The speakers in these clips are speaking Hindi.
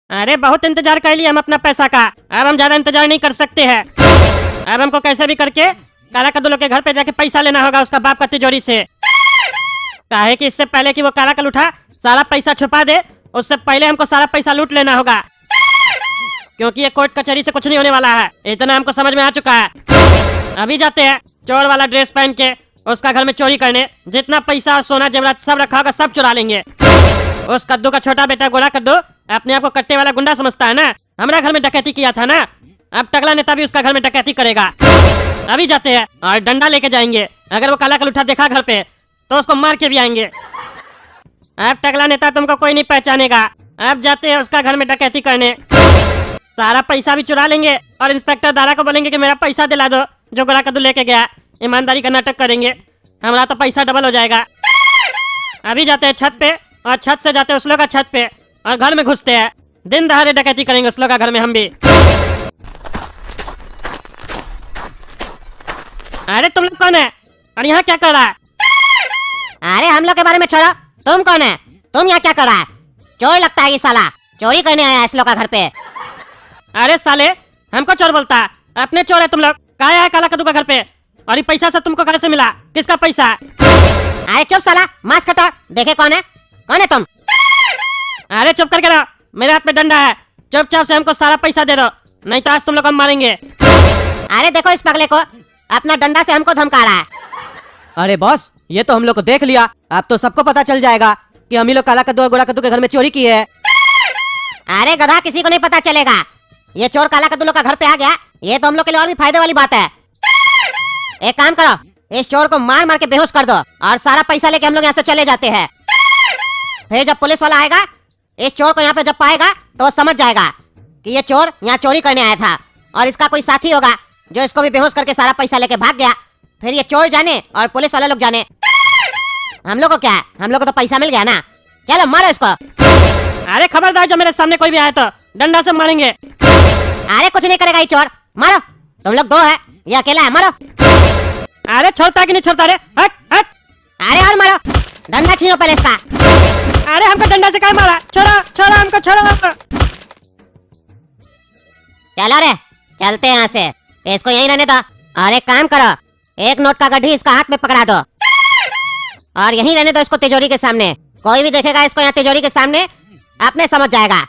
अरे बहुत इंतजार कर लिया हम अपना पैसा का, अब हम ज्यादा इंतजार नहीं कर सकते हैं। अब हमको कैसे भी करके काला कद्दू लोग के घर पे जाके पैसा लेना होगा उसका बाप का तिजोरी से। काहे कि इससे पहले कि वो काला कल उठा सारा पैसा छुपा दे, उससे पहले हमको सारा पैसा लूट लेना होगा, क्योंकि ये कोर्ट कचहरी से कुछ नहीं होने वाला है। इतना हमको समझ में आ चुका है। अभी जाते हैं चोर वाला ड्रेस पहन के उसका घर में चोरी करने। जितना पैसा और सोना जेवरात सब रखा होगा सब चुरा लेंगे। उस कद्दू का छोटा बेटा गोरा कद्दू अपने आप को कट्टे वाला गुंडा समझता है ना, हमारा घर में डकैती किया था ना, अब टकला नेता भी उसका घर में डकैती करेगा। अभी जाते हैं और डंडा लेके जाएंगे, अगर वो काला कल उठा देखा घर पे तो उसको मार के भी आएंगे। अब टकला नेता तुमको कोई नहीं पहचानेगा। अब जाते हैं उसका घर में डकैती करने, सारा पैसा भी चुरा लेंगे और इंस्पेक्टर दारा को बोलेंगे कि मेरा पैसा दिला दो जो गोरा कद्दू लेके गया। ईमानदारी का नाटक करेंगे, हमारा तो पैसा डबल हो जाएगा। अभी जाते हैं छत पे और छत से जाते हैं उस लोग का छत पे और घर में घुसते हैं। दिन दहाड़े डकैती करेंगे उस लोग का घर में हम भी। अरे तुम लोग कौन है और यहाँ क्या कर रहा है? अरे हम लोग के बारे में छोड़ो, तुम कौन है? तुम यहाँ क्या कर रहा है? चोर लगता है ये साला, चोरी करने आया है इस लोग का घर पे। अरे साले हमको चोर बोलता है, अपने चोर है तुम लोग। कहाँ आया काला कद्दू का घर पे और ये पैसा सब तुमको कहाँ से मिला? किसका पैसा है? अरे चुप साला, मास्क हटा, देखे कौन है? कौन है तुम? अरे चुप करके रहो, मेरे हाथ में डंडा है, चुपचाप से हमको सारा पैसा दे दो, नहीं तो आज तुम लोग हम मारेंगे। अरे देखो इस पगले को, अपना डंडा से हमको धमका रहा है। अरे बॉस, ये तो हम लोग को देख लिया, अब तो सबको पता चल जाएगा कि हम ही लोग काला कद्दू और गोरा कद्दू के घर में चोरी की है। अरे गधा, किसी को नहीं पता चलेगा। ये चोर काला कद्दू लोग का घर पे आ गया, ये तो हम लोग के लिए और भी फायदे वाली बात है। एक काम करो, इस चोर को मार मार के बेहोश कर दो और सारा पैसा लेके हम लोग यहाँ से चले जाते हैं। फिर जब पुलिस वाला आएगा, इस चोर को यहाँ पे जब पाएगा तो वो समझ जाएगा कि ये चोर यहाँ चोरी करने आया था और इसका कोई साथी होगा जो इसको भी बेहोश करके सारा पैसा लेके भाग गया। फिर ये चोर जाने और पुलिस वाले लोग जाने, हम लोग को क्या है? हम लोग को तो पैसा मिल गया ना। चलो मारो इसको। अरे खबरदार, जब मेरे सामने कोई भी आया तो डंडा से मारेंगे। अरे कुछ नहीं करेगा ये चोर, मारो। तुम लोग दो है, ये अकेला है, मारो। अरे छोड़ता कि नहीं छोड़ता रे? हट हट। अरे और मारो, डंडा छीनो पहले इसका। अरे हमको डंडा से क्या मारा? छोड़ो छोड़ो हमको, छोड़ो। चलो रे, चलते हैं यहाँ से, इसको यहीं रहने दो। और एक काम करो, एक नोट का गड्ढी इसका हाथ में पकड़ा दो और यहीं रहने दो इसको तिजोरी के सामने। कोई भी देखेगा इसको यहाँ तिजोरी के सामने, अपने समझ जाएगा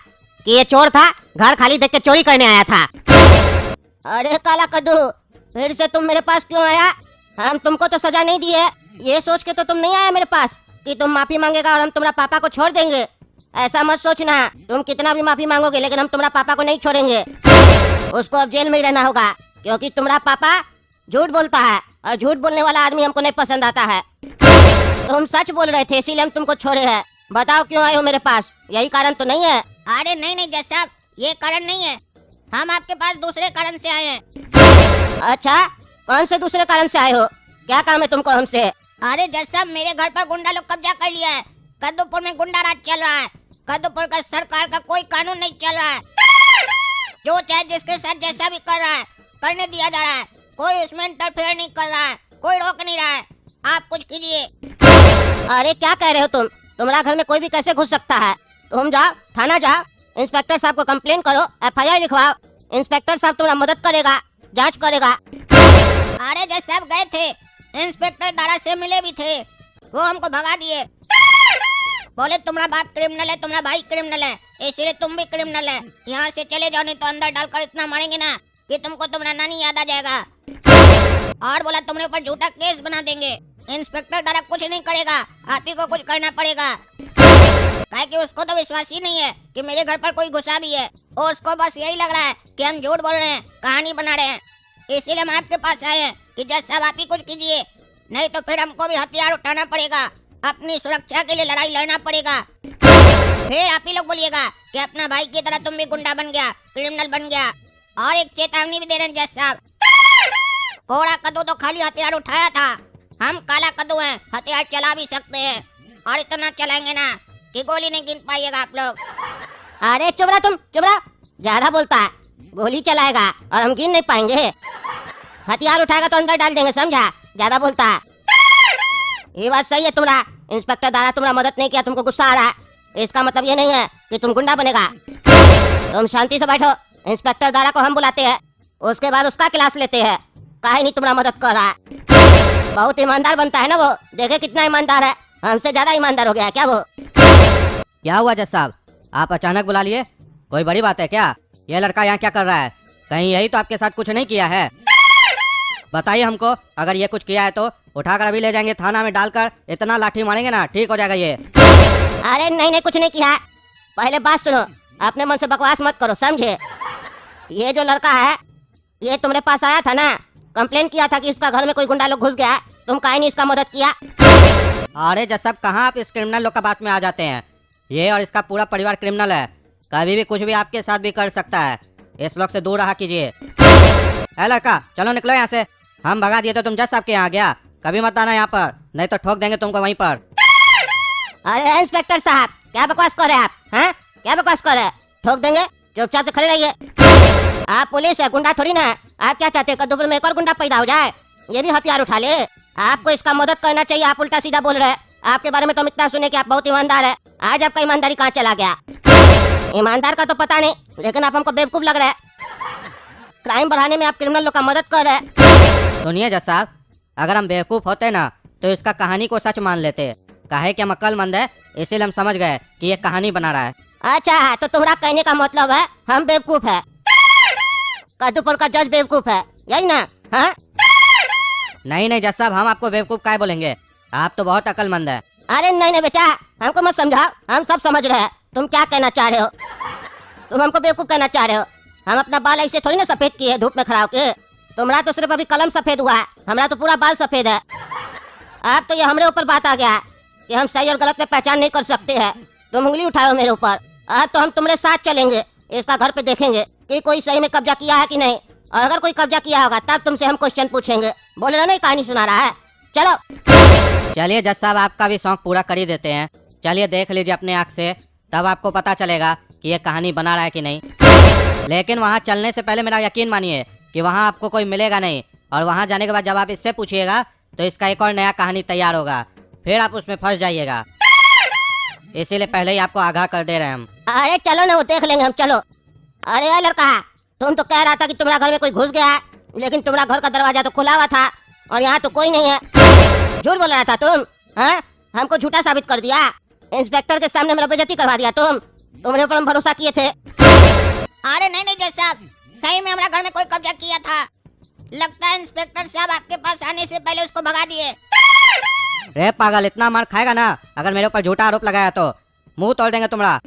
कि ये चोर था, घर खाली देख के चोरी करने आया था। अरे काला कद्दू, फिर से तुम मेरे पास क्यों आया? हम तुमको तो सजा नहीं दी है, ये सोच के तो तुम नहीं आया मेरे पास कि तुम माफी मांगेगा और हम तुम्हारा पापा को छोड़ देंगे। ऐसा मत सोचना, तुम कितना भी माफी मांगोगे लेकिन हम तुम्हारा पापा को नहीं छोड़ेंगे। उसको अब जेल में ही रहना होगा, क्योंकि तुम्हारा पापा झूठ बोलता है और झूठ बोलने वाला आदमी हमको नहीं पसंद आता है। तुम सच बोल रहे थे इसीलिए हम तुमको छोड़े हैं। बताओ क्यों आए हो मेरे पास? यही कारण तो नहीं है? अरे नहीं नहीं जज साहब, ये कारण नहीं है, हम आपके पास दूसरे कारण से आए हैं। अच्छा, कौन से दूसरे कारण से आए हो? क्या काम है तुमको हमसे? अरे जज साहब, मेरे घर पर गुंडा लोग कब्जा कर लिया है। कद्दूपुर में गुंडा राज चल रहा है। कद्दूपुर का सरकार का कोई कानून नहीं चल रहा है, जो चाहे जिसके साथ जैसा भी कर रहा है करने दिया जा रहा है। कोई उसमें इंटरफेयर नहीं कर रहा है, कोई रोक नहीं रहा है। आप कुछ कीजिए। अरे क्या कह रहे हो तुम? तुम्हारा घर में कोई भी कैसे घुस सकता है? तुम जाओ, थाना जाओ, इंस्पेक्टर साहब को कंप्लेन करो, FIR लिखवाओ। इंस्पेक्टर साहब तुम्हारा मदद करेगा, जांच करेगा। अरे जज साहब गए थे, इंस्पेक्टर दारा से मिले भी थे, वो हमको भगा दिए। बोले तुम्हारा बाप क्रिमिनल है, तुम्हारा भाई क्रिमिनल है, इसलिए तुम भी क्रिमिनल है। यहाँ से चले जाओ नहीं तो अंदर डालकर इतना मारेंगे ना कि तुमको तुम्हारा नानी याद आ जाएगा। और बोला तुम्हारे ऊपर झूठा केस बना देंगे। इंस्पेक्टर द्वारा कुछ नहीं करेगा, आप ही को कुछ करना पड़ेगा। काहे कि उसको तो विश्वास ही नहीं है कि मेरे घर पर कोई घुसा भी है। उसको बस यही लग रहा है कि हम झूठ बोल रहे हैं, कहानी बना रहे हैं। इसीलिए हम आपके पास आए हैं कि जज साहब आप ही कुछ कीजिए, नहीं तो फिर हमको भी हथियार उठाना पड़ेगा, अपनी सुरक्षा के लिए लड़ाई लड़ना पड़ेगा। फिर आप ही लोग बोलिएगा कि अपना भाई की तरह तुम भी गुंडा बन गया, क्रिमिनल बन गया। और एक चेतावनी भी दे रहे हैं जज साहब, कोड़ा कद्दू तो खाली हथियार उठाया था, हम काला कद्दू हैं, हथियार चला भी सकते हैं और इतना चलाएंगे ना कि गोली नहीं गिन पाइएगा आप लोग। अरे चुप रहा तुम, चुप रहा, ज्यादा बोलता है। गोली चलाएगा और हम गिन नहीं पाएंगे, हथियार उठाएगा तो अंदर डाल देंगे, समझा? ज्यादा बोलता है। ये बात सही है तुम्हारा। इंस्पेक्टर दारा तुम्हारा मदद नहीं किया, तुमको गुस्सा आ रहा है, इसका मतलब ये नहीं है कि तुम गुंडा बनेगा। तुम शांति से बैठो। इंस्पेक्टर दारा को हम बुलाते हैं, उसके बाद उसका क्लास लेते हैं। काहे नहीं तुम्हारा मदद कर रहा है। बहुत ईमानदार बनता है ना वो, देखे कितना ईमानदार है। हमसे ज्यादा ईमानदार हो गया है क्या वो? क्या हुआ जज साहब, आप अचानक बुला लिए? कोई बड़ी बात है क्या? ये लड़का यहाँ क्या कर रहा है? कहीं यही तो आपके साथ कुछ नहीं किया है? बताइए हमको, अगर ये कुछ किया है तो उठाकर अभी ले जाएंगे थाना में, डालकर इतना लाठी मारेंगे ना, ठीक हो जाएगा ये। अरे नहीं नहीं, कुछ नहीं किया। पहले बात सुनो, अपने मन से बकवास मत करो, समझे? ये जो लड़का है, ये तुम्हारे पास आया था ना, कंप्लेन किया था कि इसका घर में कोई गुंडा लोग घुस गया है, तुम काहे नहीं इसका मदद किया? अरे जज साहब, कहाँ आप इस क्रिमिनल लोग का बात में आ जाते हैं? ये और इसका पूरा परिवार क्रिमिनल है, कभी भी कुछ भी आपके साथ भी कर सकता है। इस लोग से दूर रहा कीजिए। ए लड़का, चलो निकलो यहाँ से। हम भगा दिए तो तुम जज साहब के यहाँ गया, कभी मत आना यहाँ पर, नहीं तो ठोक देंगे तुमको वहीं पर। अरे इंस्पेक्टर साहब, क्या बकवास कर रहे हैं आप? हैं? क्या बकवास कर रहे हैं? ठोक देंगे, चुपचाप से खड़े रहिए। आप पुलिस है, गुंडा थोड़ी ना है। आप क्या चाहते हैं, कद्दूपुर में एक और गुंडा पैदा हो जाए? ये भी हथियार उठा ले। आपको इसका मदद करना चाहिए, आप उल्टा सीधा बोल रहे हैं। आपके बारे में तो हम इतना सुने कि आप बहुत ईमानदार है। आज आपका ईमानदारी कहाँ चला गया? ईमानदार का तो पता नहीं, लेकिन आप हमको बेवकूफ लग रहे हैं। क्राइम बढ़ाने में आप क्रिमिनल लोग का मदद कर रहे हैं। सुनिए जज साहब, अगर हम बेवकूफ होते ना तो इसका कहानी को सच मान लेते। काहे कि हम अक्लमंद है, इसीलिए हम समझ गए कि ये कहानी बना रहा है। अच्छा, तो तुम्हारा कहने का मतलब है हम बेवकूफ है, कद्दूपुर का जज बेवकूफ है, यही ना? हाँ? नहीं नहीं जज साहब, हम आपको बेवकूफ काहे बोलेंगे? आप तो बहुत अक्लमंद है। अरे नहीं नहीं बेटा, हमको मत समझाओ, हम सब समझ रहे हैं तुम क्या कहना चाह रहे हो। तुम हमको बेवकूफ कहना चाह रहे हो। हम अपना बाल ऐसे थोड़ी ना सफेद किए धूप में खड़ा होके। तुम्हारा तो सिर्फ अभी कलम सफेद हुआ है, हमारा तो पूरा बाल सफेद है। अब तो ये हमारे ऊपर बात आ गया है कि हम सही और गलत में पहचान नहीं कर सकते हैं। तुम उंगली उठाओ मेरे ऊपर। अब तो हम तुम्हारे साथ चलेंगे, इसका घर पे देखेंगे कि कोई सही में कब्जा किया है कि नहीं, और अगर कोई कब्जा किया होगा तब तुमसे हम क्वेश्चन पूछेंगे। बोल रहे हो नहीं, कहानी सुना रहा है। चलो चलिए जज साहब, आपका भी शौक पूरा कर ही देते हैं। चलिए देख लीजिए अपने आँख से, तब आपको पता चलेगा कि ये कहानी बना रहा है कि नहीं। लेकिन वहाँ चलने से पहले मेरा यकीन मानिए कि वहाँ आपको कोई मिलेगा नहीं, और वहाँ जाने के बाद जब आप इससे पूछिएगा तो इसका एक और नया कहानी तैयार होगा, फिर आप उसमें फंस जाइएगा। इसीलिए पहले ही आपको आगाह कर दे रहे हैं हम। अरे चलो ना, वो देख लेंगे हम, चलो। अरे यार लड़का, तुम तो कह रहा था कि तुम्हारा घर में कोई घुस गया है, लेकिन तुम्हारा घर का दरवाजा तो खुला हुआ था और यहाँ तो कोई नहीं है। झूठ बोल रहा था तुम। हाँ, हमको झूठा साबित कर दिया। इंस्पेक्टर के सामने मेरा बेइज्जती करवा दिया तुम। तुम्हारे ऊपर हम भरोसा किए थे। अरे नहीं नहीं जज साहब, सही में हमारा घर में कोई कब्जा किया था। लगता है इंस्पेक्टर साहब आपके पास आने से पहले उसको भगा दिए। रे पागल, इतना मार खाएगा ना अगर मेरे ऊपर झूठा आरोप लगाया तो? मुंह तोड़ देंगे तुम्हारा।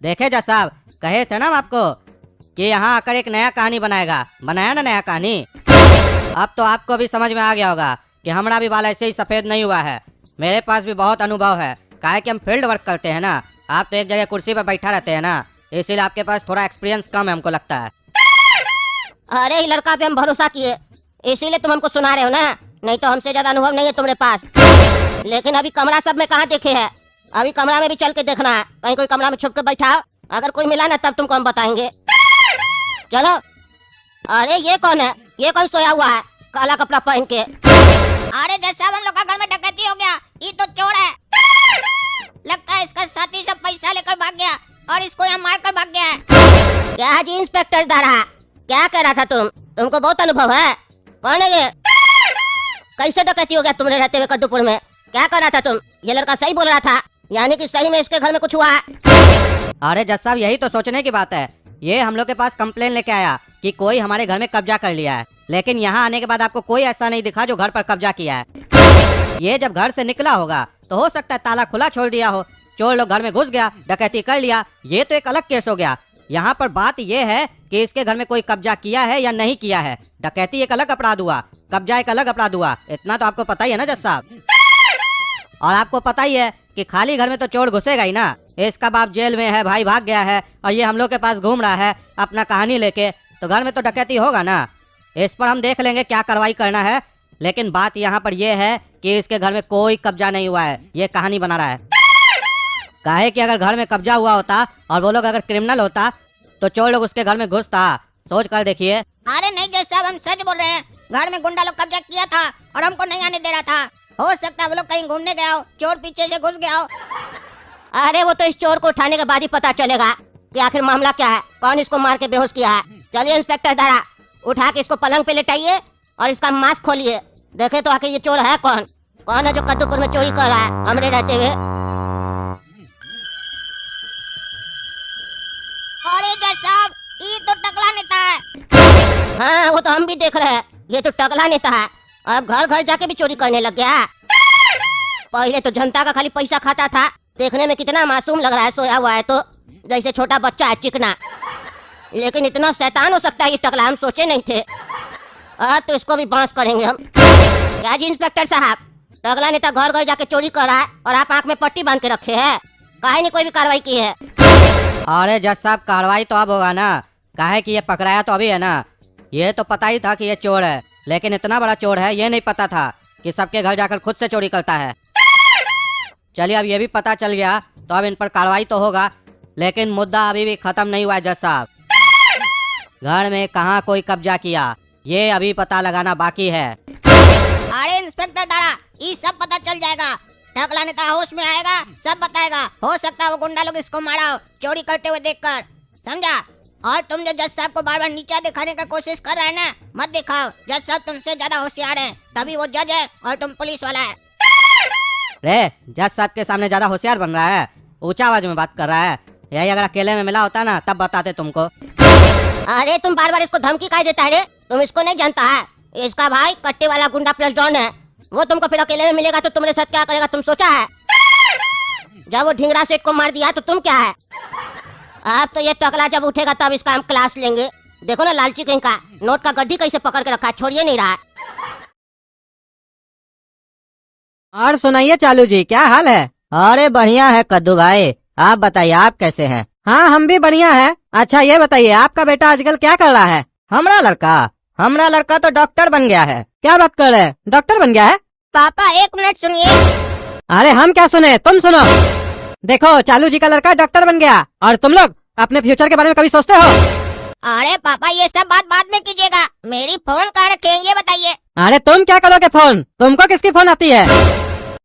देखे जज साहब, कहे थे ना हम आपको कि यहाँ आकर एक नया कहानी बनाएगा। बनाया ना नया कहानी। अब तो आपको भी समझ में आ गया होगा कि हमारा भी बाल ऐसे ही सफेद नहीं हुआ है। मेरे पास भी बहुत अनुभव है, काहे कि हम फील्ड वर्क करते हैं ना। आप तो एक जगह कुर्सी पर बैठा रहते हैं ना, इसीलिए आपके पास थोड़ा एक्सपीरियंस कम है, हमको लगता है। अरे ये लड़का पे हम भरोसा किए, इसीलिए तुम हमको सुना रहे हो ना, नहीं तो हमसे ज्यादा अनुभव नहीं है तुम्हारे पास। लेकिन अभी कमरा सब में कहाँ देखे है, अभी कमरा में भी चल के देखना है। कहीं कोई कमरा में छुप के बैठा हो, अगर कोई मिला ना तब तुमको हम बताएंगे। चलो। अरे ये कौन है? ये कौन सोया हुआ है काला कपड़ा पहन के? अरे जज साहब, हम लोग का घर में डकैती हो गया, ये तो चोर है। लगता है इसका साथी सब पैसा लेकर भाग गया और इसको यहाँ मार कर भाग गया है। क्या जी इंस्पेक्टर दारा, क्या कह रहा था तुम? तुमको बहुत अनुभव है। कौन है ये? कैसे डकैती हो गया तुमने रहते हुए कद्दूपुर में? क्या कर रहा था तुम? ये लड़का सही बोल रहा था, यानी कि सही में इसके घर में कुछ हुआ है। अरे जज साहब, यही तो सोचने की बात है। ये हम लोग के पास कंप्लेन लेके आया कि कोई हमारे घर में कब्जा कर लिया है, लेकिन यहाँ आने के बाद आपको कोई ऐसा नहीं दिखा जो घर पर कब्जा किया है। ये जब घर से निकला होगा तो हो सकता है ताला खुला छोड़ दिया हो, चोर लोग घर में घुस गया, डकैती कर लिया, ये तो एक अलग केस हो गया। यहाँ पर बात ये है कि इसके घर में कोई कब्जा किया है या नहीं किया है। डकैती एक अलग अपराध हुआ, कब्जा एक अलग अपराध हुआ, इतना तो आपको पता ही है ना जज साहब। और आपको पता ही है कि खाली घर में तो चोर घुसेगा ही ना। इसका बाप जेल में है, भाई भाग गया है, और ये हम लोग के पास घूम रहा है अपना कहानी लेके, तो घर में तो डकैती होगा ना। इस पर हम देख लेंगे क्या कार्रवाई करना है, लेकिन बात यहाँ पर यह है कि इसके घर में कोई कब्जा नहीं हुआ है, ये कहानी बना रहा है। काहे कि अगर घर में कब्जा हुआ होता और वो लोग अगर क्रिमिनल होता तो चोर लोग उसके घर में घुसता। सोच कर देखिए। अरे नहीं जज साहब, हम सच बोल रहे हैं। घर में गुंडा लोग कब्जा किया था और हमको नहीं आने दे रहा था। हो सकता है वो लोग कहीं घूमने गया हो, चोर पीछे से घुस गया हो। अरे वो तो इस चोर को उठाने के बाद ही पता चलेगा कि आखिर मामला क्या है, कौन इसको मार के बेहोश किया है। चलिए इंस्पेक्टर दारा, उठा के इसको पलंग पे लेटाइए और इसका मास्क खोलिए, देखे तो आखिर ये चोर है कौन। कौन है जो कद्दूपुर में चोरी कर रहा है हमरे रहते हुए। अरे जज साहब, ये तो टकला नेता है। हाँ वो तो हम भी देख रहे हैं, ये तो टकला नेता है, अब घर घर जाके भी चोरी करने लग गया। पहले तो जनता का खाली पैसा खाता था, देखने में कितना मासूम लग रहा है, सोया हुआ है तो जैसे छोटा बच्चा है चिकना, लेकिन इतना शैतान हो सकता है ये टकला, हम सोचे नहीं थे। अब तो इसको भी बांस करेंगे हम। क्या जी इंस्पेक्टर साहब, टकला नेता घर घर जाके चोरी कर रहा है और आप आंख में पट्टी बांध के रखे हैं, काहे नहीं कोई भी कार्रवाई की है। अरे जज साहब, कार्रवाई तो अब होगा ना, काहे कि ये पकड़ाया तो अभी है ना। ये तो पता ही था कि ये चोर है, लेकिन इतना बड़ा चोर है ये नहीं पता था कि सबके घर जाकर खुद से चोरी करता है। चलिए अब ये भी पता चल गया तो अब इन पर कार्रवाई तो होगा, लेकिन मुद्दा अभी भी खत्म नहीं हुआ है जज साहब। घर में कहाँ कोई कब्जा किया ये अभी पता लगाना बाकी है। अरे इंस्पेक्टर दारा, ये सब पता चल जाएगा। टकला नेता होश में आएगा, सब बताएगा। हो सकता है वो गुंडा लोग इसको मारा हो चोरी करते हुए देखकर, समझा। और तुम जो जज साहब को बार बार नीचा दिखाने का कोशिश कर रहे हैं ना, मत दिखाओ। जज साहब तुमसे ज्यादा होशियार हैं, तभी वो जज है और तुम पुलिस वाला है। रे जज साहब के सामने ज्यादा होशियार बन रहा है, ऊंचा आवाज में बात कर रहा है। यही अगर अकेले में मिला होता ना तब बताते तुमको। अरे तुम बार बार इसको धमकी काहे देता है रे, तुम इसको नहीं जानता है, इसका भाई कट्टे वाला गुंडा प्लस डॉन है। वो तुमको फिर अकेले में मिलेगा तो तुम्हारे साथ क्या करेगा तुम सोचा है। जब वो ढिंगरा सेठ को मार दिया तो तुम क्या है। अब तो ये टकला जब उठेगा तब इसका हम क्लास लेंगे। देखो ना लालची कहीं का नोट का गड्ढी कैसे पकड़ के रखा है, छोड़िए नहीं रहा है। और सुनाइए चालू जी, क्या हाल है। अरे बढ़िया है कद्दू भाई, आप बताइए आप कैसे हैं। हाँ हम भी बढ़िया है। अच्छा ये बताइए आपका बेटा आजकल क्या कर रहा है। हमारा लड़का तो डॉक्टर बन गया है। क्या बात कर रहे हैं, डॉक्टर बन गया है। पापा एक मिनट सुनिए। अरे हम क्या सुने, तुम सुनो। देखो चालू जी का लड़का डॉक्टर बन गया और तुम लोग अपने फ्यूचर के बारे में कभी सोचते हो। अरे पापा ये सब बात बाद में कीजिएगा, मेरी फोन कहाँ रखे हैं ये बताइए। अरे तुम क्या करोगे फोन, तुमको किसकी फोन आती है।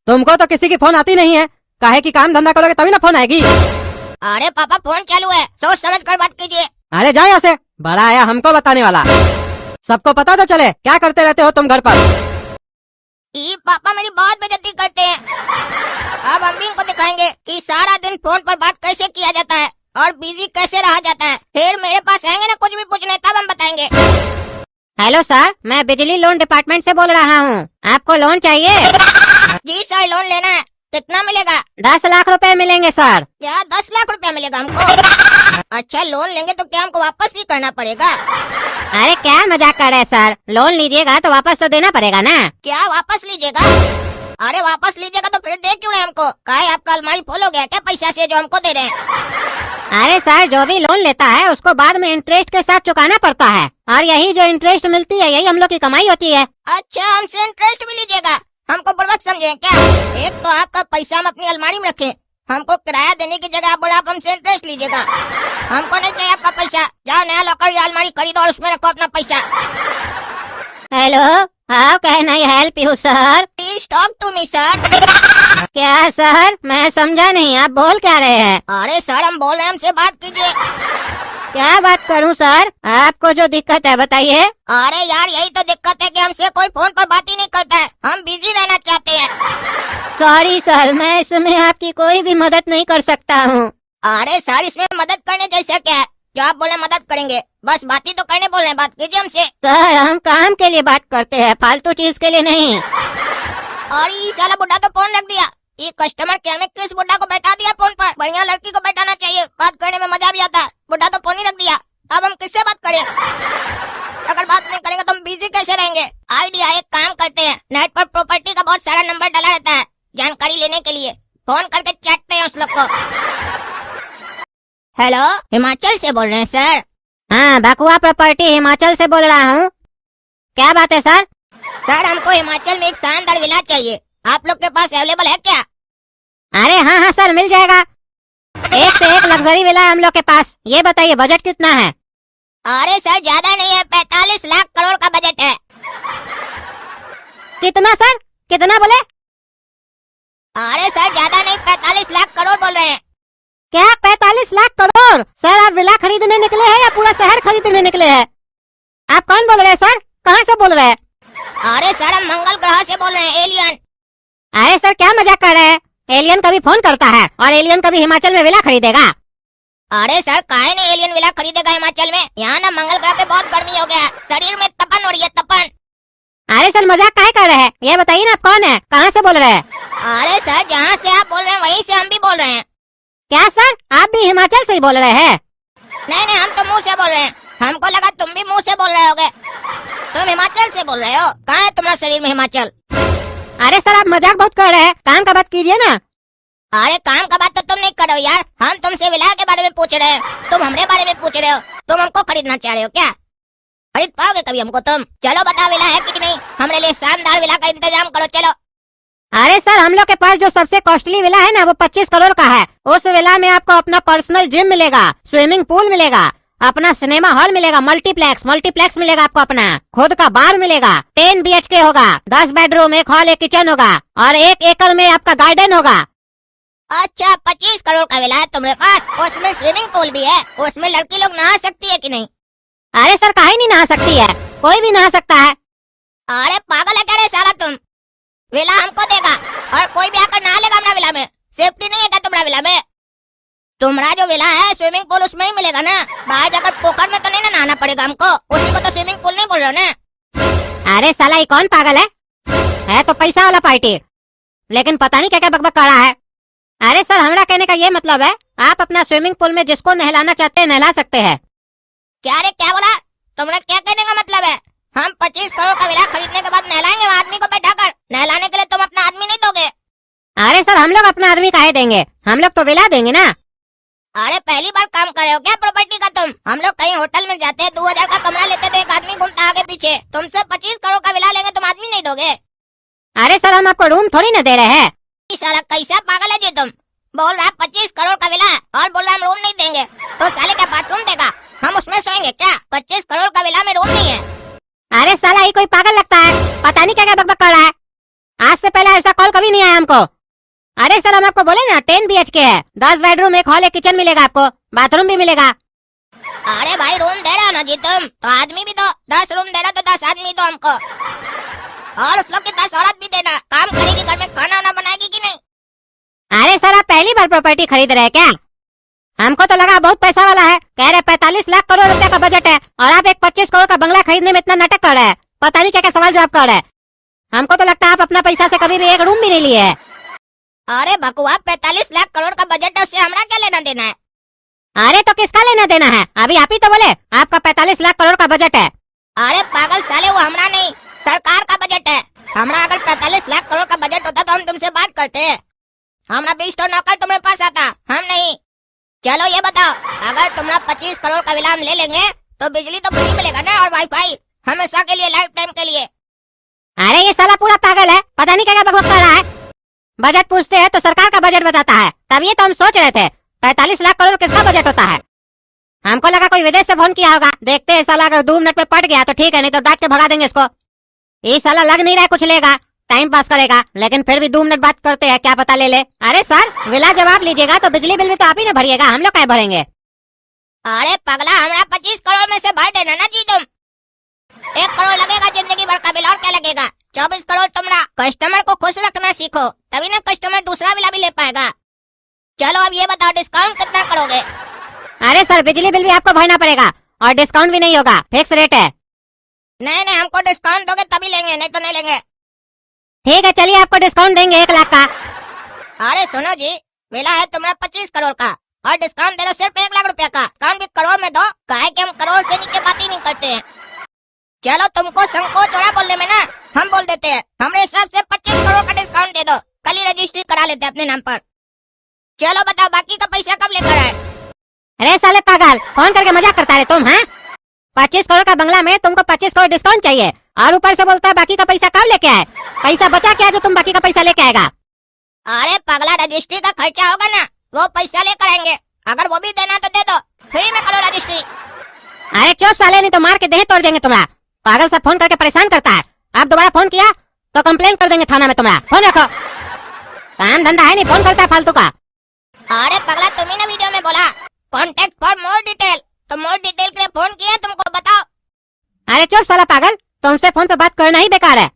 तुमको तो किसी की फोन आती नहीं है, काहे की काम धंधा करोगे तभी ना फोन आएगी। अरे पापा फोन चालू है, सोच समझ कर बात कीजिए। अरे जाओ यहाँ से, बड़ा आया हमको बताने वाला। सबको पता तो चले क्या करते रहते हो तुम घर पर। ये पापा मेरी बहुत बेइज्जती करते हैं। अब हम भी इनको दिखाएंगे कि सारा दिन फोन पर बात कैसे किया जाता है और बिजी कैसे रहा जाता है। फिर मेरे पास आएंगे ना कुछ भी पूछने, तब हम बताएंगे। हेलो सर, मैं बिजली लोन डिपार्टमेंट से बोल रहा हूँ, आपको लोन चाहिए। जी सर, लोन लेना है। कितना मिलेगा। 10 लाख रुपए मिलेंगे सर। क्या 10 लाख रुपया मिलेगा हमको। अच्छा लोन लेंगे तो क्या हमको वापस भी करना पड़ेगा। अरे क्या मजाक कर रहे हैं सर, लोन लीजिएगा तो वापस तो देना पड़ेगा ना। क्या वापस लीजिएगा। अरे वापस लीजिएगा तो फिर दे क्यों रहे हमको, काहे आपका अलमारी फुल हो गया क्या पैसा से जो हमको दे रहे हैं। अरे सर जो भी लोन लेता है उसको बाद में इंटरेस्ट के साथ चुकाना पड़ता है, और यही जो इंटरेस्ट मिलती है यही हम लोग की कमाई होती है। अच्छा हमसे इंटरेस्ट भी लीजिएगा, हमको बुड़बक समझे क्या। एक तो आपका पैसा हम अपनी अलमारी में रखे, हमको किराया देने की जगह आप बोला आप हमसे इंटरेस्ट लीजिएगा। हमको नहीं चाहिए आपका पैसा, जाओ नया लॉकर या अलमारी खरीदो और उसमें रखो अपना पैसा। Hello, how can I help you sir. Please talk to me sir. क्या सर, मैं समझा नहीं, आप बोल क्या रहे हैं। अरे सर हम बोल रहे हैं, हमसे बात कीजिए। क्या बात करूं सर, आपको जो दिक्कत है बताइए। अरे यार यही तो दिक्कत है कि हमसे कोई फोन पर बात ही नहीं करता है, हम बिजी रहना चाहते हैं। सॉरी सर, मैं इसमें आपकी कोई भी मदद नहीं कर सकता हूँ। अरे सर इसमें मदद करने जैसा क्या है, जो आप बोले मदद करेंगे, बस बात ही तो करने बोल रहे हैं, बात कीजिए हमसे। सर हम काम के लिए बात करते हैं, फालतू चीज के लिए नहीं। और ये साला बुढ़ा तो फोन रख दिया, ये कस्टमर केयर में किस बुढ़ा को बैठा दिया फोन पर। बढ़िया लड़की को बैठाना चाहिए, बात करने में मजा भी आता है। बुढ़ा तो फोन ही रख दिया, अब हम किससे बात करें। अगर बात नहीं करेंगे तो हम बिजी कैसे रहेंगे। आइडिया, एक काम करते हैं, नेट पर प्रॉपर्टी का बहुत सारा नंबर डाला रहता है, जानकारी लेने के लिए फोन करके चैटते हैं उस लोग को। हेलो, हिमाचल से बोल रहे हैं सर। हाँ, बकुआ प्रॉपर्टी हिमाचल से बोल रहा हूँ। क्या बात है सर। सर हमको हिमाचल में एक शानदार विला चाहिए, आप लोग के पास अवेलेबल है क्या। अरे हाँ हाँ सर, मिल जाएगा, एक से एक लग्जरी विला है हम लोग के पास। ये बताइए बजट कितना है। अरे सर ज्यादा नहीं है, 45 लाख करोड़ का बजट है। कितना सर, कितना बोले। अरे सर ज्यादा नहीं, 45 लाख करोड़ बोल रहे हैं। क्या 45 लाख करोड़। हुजूर, सर आप विला खरीदने निकले हैं या पूरा शहर खरीदने निकले हैं? आप कौन बोल रहे हैं सर? कहाँ से बोल रहे हैं? अरे सर हम मंगल ग्रह से बोल रहे हैं, एलियन। अरे सर क्या मजाक कर रहे हैं? एलियन कभी फोन करता है और एलियन कभी हिमाचल में विला खरीदेगा? अरे सर काहे नहीं एलियन विला खरीदेगा हिमाचल में? यहाँ ना मंगल ग्रह पे बहुत गर्मी हो गया है, शरीर में तपन हो रही है, तपन। अरे सर मजाक काहे कर रहे हैं? ये बताइए ना आप कौन है, कहाँ से बोल रहे हैं? अरे सर जहाँ से आप बोल रहे हैं वहीं से हम भी बोल रहे हैं। क्या सर आप भी हिमाचल से ही बोल रहे हैं? नहीं नहीं हम तो मुंह से बोल रहे हैं, हमको लगा तुम भी मुंह से बोल रहे होगे। तुम हिमाचल से बोल रहे हो? कहाँ है तुम्हारा शरीर में हिमाचल? अरे सर आप मजाक बहुत कर रहे हैं, काम का बात कीजिए ना। अरे काम का बात तो तुम नहीं करो यार, हम तुमसे विला के बारे में पूछ रहे हैं, तुम हमारे बारे में पूछ रहे हो। तुम हमको खरीदना चाह रहे हो क्या? खरीद पाओगे कभी हमको तुम? चलो बताओ विला है कि नहीं, हमारे लिए शानदार विला का इंतजाम करो चलो। अरे सर हम लोग के पास जो सबसे कॉस्टली विला है ना वो 25 करोड़ का है। उस विला में आपको अपना पर्सनल जिम मिलेगा, स्विमिंग पूल मिलेगा, अपना सिनेमा हॉल मिलेगा, मल्टीप्लेक्स मिलेगा, आपको अपना खुद का बार मिलेगा, 10 BHK होगा, 10 बेडरूम, 1 हॉल, 1 किचन होगा और 1 एकड़ में आपका गार्डन होगा। अच्छा 25 करोड़ का विला है तुम्हारे पास, उसमें स्विमिंग पूल भी है, उसमें लड़की लोग नहा सकती है कि नहीं? अरे सर काहे नहीं नहा सकती है, कोई भी नहा सकता है। अरे पागल है क्या रे साला तुम? विला हमको देगा और कोई भी आकर नहा लेगा हमारा विला में? सेफ्टी नहीं है क्या तुम्हारा विला में? तुम्हारा जो विला है स्विमिंग पूल उसमें ही मिलेगा ना, बाहर जाकर पोखर में तो नहीं ना नहाना पड़ेगा हमको, उसी को तो स्विमिंग पूल नहीं बोल रहे हो ना? अरे साला ये कौन पागल है तो पैसा वाला पार्टी, लेकिन पता नहीं क्या क्या बकबक कर रहा है। अरे सर हमारा कहने का ये मतलब है आप अपना स्विमिंग पूल में जिसको नहलाना चाहते हैं नहला सकते हैं। क्या रे क्या बोला? तुम्हारा क्या कहने का मतलब है? हम 25 करोड़ का विला खरीदने के बाद नहलाएंगे वो आदमी को बैठाकर? नहलाने के लिए तुम अपना आदमी नहीं दोगे? अरे सर हम लोग अपना आदमी काहे देंगे, हम लोग तो विला देंगे ना। अरे पहली बार काम कर रहे हो क्या प्रॉपर्टी का तुम? हम लोग कहीं होटल में जाते हैं 2000 का कमरा लेते तो एक आदमी घूमता आगे पीछे, तुमसे 25 करोड़ का विला लेंगे तुम आदमी नहीं दोगे? अरे सर हम आपको रूम थोड़ी ना दे रहे हैं। साला कैसा पागल है जी तुम? बोल रहा है 25 करोड़ का विला है और बोल रहा है हम रूम नहीं देंगे, तो साले क्या बाथरूम देगा? हम उसमें सोएंगे क्या? 25 करोड़ का विला में रूम नहीं है। अरे साला ये कोई पागल लगता है, पता नहीं क्या क्या बकबक कर रहा है। आज से पहले ऐसा कॉल कभी नहीं आया हमको। अरे सर हम आपको बोले ना 10 BHK है, 10 बेडरूम, 1 हॉल, 1 किचन मिलेगा, आपको बाथरूम भी मिलेगा। अरे भाई रूम दे रहा हो ना जी तुम, तो आदमी भी दो, 10 रूम दे रहा तो 10 आदमी दो हमको, और उस लोग की 10 औरत भी देना, काम करेगी घर में, खाना वाना बनाएगी कि नहीं? अरे सर आप पहली बार प्रॉपर्टी खरीद रहे हैं क्या? हमको तो लगा बहुत पैसा वाला है, कह रहे 45 लाख करोड़ रुपए का बजट है और आप एक 25 करोड़ का बंगला खरीदने में इतना नाटक कर रहे हैं। पता नहीं क्या क्या सवाल जवाब कर रहे हैं। हमको तो लगता है आप अपना पैसा से कभी भी एक रूम भी नहीं लिए है। अरे बकवास, 45 लाख करोड़ का बजट है, उससे हमारा क्या लेना देना है? अरे तो किसका लेना देना है? अभी आप ही तो बोले आपका 45 लाख करोड़ का बजट है। अरे पागल साले, वो हमारा नहीं सरकार का बजट है। हमारा अगर 45 लाख करोड़ का बजट होता तो हम तुमसे बात करते। हमारा 20 तो नौकर तुम्हारे पास आता, हम नहीं। चलो ये बताओ, अगर तुम्हारा 25 करोड़ का विला हम ले लेंगे तो बिजली तो फ्री मिलेगा ना, और वाईफाई हमेशा के लिए, लाइफ टाइम के लिए। अरे ये साला पूरा पागल है, पता नहीं क्या क्या बकबक कर रहा है। बजट पूछते हैं तो सरकार का बजट बताता है, तभी तो हम सोच रहे थे 45 लाख करोड़ किसका बजट होता है। हमको लगा कोई विदेश से फोन किया होगा। देखते हैं साला अगर 2 मिनट में पट गया तो ठीक है, नहीं तो डांट के भगा देंगे इसको। ये साला लग नहीं रहा है कुछ लेगा, टाइम पास करेगा, लेकिन फिर भी 2 मिनट बात करते हैं, क्या पता ले ले। अरे सर विला जवाब लीजिएगा तो बिजली बिल भी तो आप ही ना भरिएगा, हम लोग क्या भरेंगे? अरे पगला, हमारा 25 करोड़ में से भर देना ना जी तुम। 1 करोड़ लगेगा जिंदगी भर का बिल, और क्या लगेगा? 24 करोड़ तुम्हारा। कस्टमर को खुश रखना सीखो, तभी ना कस्टमर दूसरा विला भी ले पाएगा। चलो अब ये बताओ, डिस्काउंट कितना करोगे? अरे सर बिजली बिल भी आपको भरना पड़ेगा और डिस्काउंट भी नहीं होगा, फिक्स रेट है। नहीं नहीं, हमको डिस्काउंट दोगे तभी लेंगे, नहीं तो नहीं लेंगे। ठीक है चलिए आपको डिस्काउंट देंगे 1 लाख का। अरे सुनो जी, विला है तुम्हारा 25 करोड़ का और डिस्काउंट दे रहे हो सिर्फ 1 लाख रुपया का। डिस्काउंट भी करोड़ में दो, काहे कि हम करोड़ से नीचे बात ही नहीं करते हैं। चलो तुमको संकोच हो रहा बोलने में ना, हम बोल देते हैं, हमारे हिसाब से 25 करोड़ का डिस्काउंट दे दो, कल ही रजिस्ट्री करा लेते हैं अपने नाम पर। चलो बताओ बाकी का पैसा कब लेकर आए? अरे साले पागल, फोन करके मजाक करता है तुम? हैं 25 करोड़ का बंगला में तुमको 25 करोड़ डिस्काउंट चाहिए और ऊपर से बोलता है बाकी का पैसा कब लेके आए? पैसा बचा क्या जो तुम बाकी का पैसा लेके आएगा? अरे पगला, रजिस्ट्री का खर्चा होगा ना, वो पैसा लेकर आएंगे, अगर वो भी देना तो दे दो, फ्री में करो रजिस्ट्री। अरे चुप साले, नहीं तो मार के देह तोड़ देंगे तुम्हारा। पागल सा फोन करके परेशान करता है। आप दोबारा फोन किया तो कंप्लेन कर देंगे थाना में तुम्हारा। फोन रखो, काम धंधा है नहीं, फोन करता है फालतू का। अरे पगला, तुम ही ना वीडियो में बोला कॉन्टेक्ट फॉर मोर डिटेल। तो मोर डिटेल के लिए फोन किया तुमको, बताओ। अरे चुप साला पागल, तुमसे फोन पे बात करना ही बेकार है।